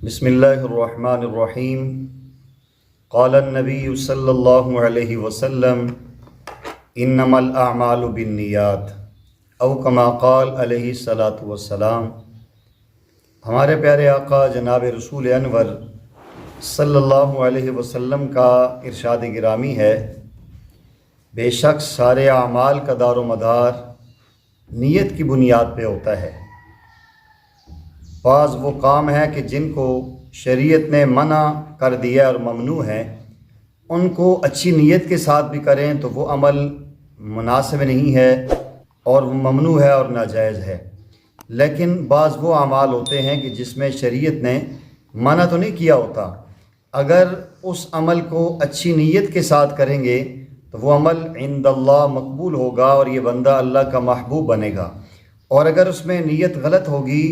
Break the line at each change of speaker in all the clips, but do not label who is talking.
بسم اللہ الرحمن الرحیم۔ قال النبی صلی اللہ علیہ وسلم انما الاعمال بالنیات او کما قال علیہ الصلاۃ والسلام۔ ہمارے پیارے آقا جناب رسول انور صلی اللہ علیہ وسلم کا ارشاد گرامی ہے، بے شک سارے اعمال کا دار و مدار نیت کی بنیاد پہ ہوتا ہے۔ بعض وہ کام ہیں کہ جن کو شریعت نے منع کر دیا اور ممنوع ہے، ان کو اچھی نیت کے ساتھ بھی کریں تو وہ عمل مناسب نہیں ہے اور وہ ممنوع ہے اور ناجائز ہے۔ لیکن بعض وہ اعمال ہوتے ہیں کہ جس میں شریعت نے منع تو نہیں کیا ہوتا، اگر اس عمل کو اچھی نیت کے ساتھ کریں گے تو وہ عمل عند اللہ مقبول ہوگا اور یہ بندہ اللہ کا محبوب بنے گا، اور اگر اس میں نیت غلط ہوگی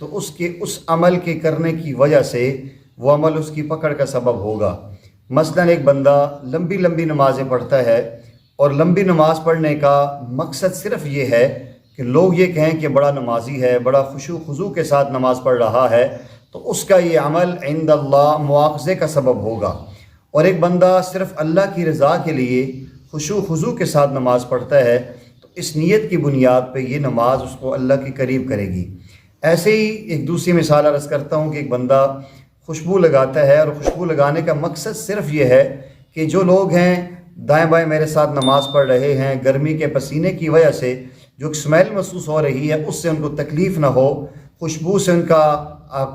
تو اس عمل کے کرنے کی وجہ سے وہ عمل اس کی پکڑ کا سبب ہوگا۔ مثلا ایک بندہ لمبی لمبی نمازیں پڑھتا ہے اور لمبی نماز پڑھنے کا مقصد صرف یہ ہے کہ لوگ یہ کہیں کہ بڑا نمازی ہے، بڑا خشوع خضوع کے ساتھ نماز پڑھ رہا ہے، تو اس کا یہ عمل عند اللہ مواخذے کا سبب ہوگا۔ اور ایک بندہ صرف اللہ کی رضا کے لیے خشوع خضوع کے ساتھ نماز پڑھتا ہے تو اس نیت کی بنیاد پہ یہ نماز اس کو اللہ کے قریب کرے گی۔ ایسے ہی ایک دوسری مثال عرض کرتا ہوں کہ ایک بندہ خوشبو لگاتا ہے، اور خوشبو لگانے کا مقصد صرف یہ ہے کہ جو لوگ ہیں دائیں بائیں میرے ساتھ نماز پڑھ رہے ہیں، گرمی کے پسینے کی وجہ سے جو اسمیل محسوس ہو رہی ہے اس سے ان کو تکلیف نہ ہو، خوشبو سے ان کا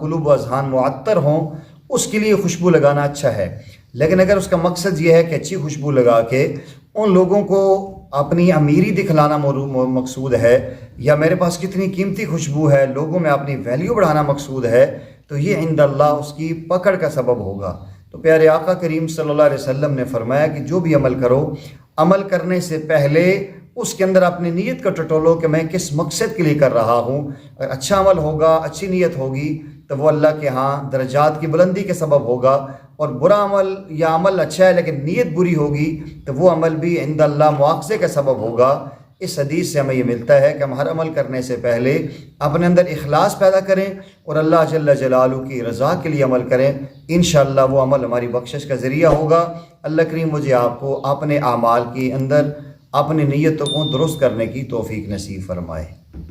قلوب و اذہان معطر ہوں، اس کے لیے خوشبو لگانا اچھا ہے۔ لیکن اگر اس کا مقصد یہ ہے کہ اچھی خوشبو لگا کے ان لوگوں کو اپنی امیری دکھلانا مقصود ہے، یا میرے پاس کتنی قیمتی خوشبو ہے، لوگوں میں اپنی ویلیو بڑھانا مقصود ہے، تو یہ عند اللہ اس کی پکڑ کا سبب ہوگا۔ تو پیارے آقا کریم صلی اللہ علیہ وسلم نے فرمایا کہ جو بھی عمل کرو، عمل کرنے سے پہلے اس کے اندر اپنی نیت کا ٹٹولو کہ میں کس مقصد کے لیے کر رہا ہوں۔ اگر اچھا عمل ہوگا، اچھی نیت ہوگی تو وہ اللہ کے ہاں درجات کی بلندی کے سبب ہوگا، اور برا عمل یا عمل اچھا ہے لیکن نیت بری ہوگی تو وہ عمل بھی عند اللہ مواخذے کا سبب ہوگا۔ اس حدیث سے ہمیں یہ ملتا ہے کہ ہم ہر عمل کرنے سے پہلے اپنے اندر اخلاص پیدا کریں اور اللہ جل جلالہ کی رضا کے لیے عمل کریں، انشاءاللہ وہ عمل ہماری بخشش کا ذریعہ ہوگا۔ اللہ کریم مجھے آپ کو اپنے اعمال کے اندر اپنی نیتوں کو درست کرنے کی توفیق نصیب فرمائے۔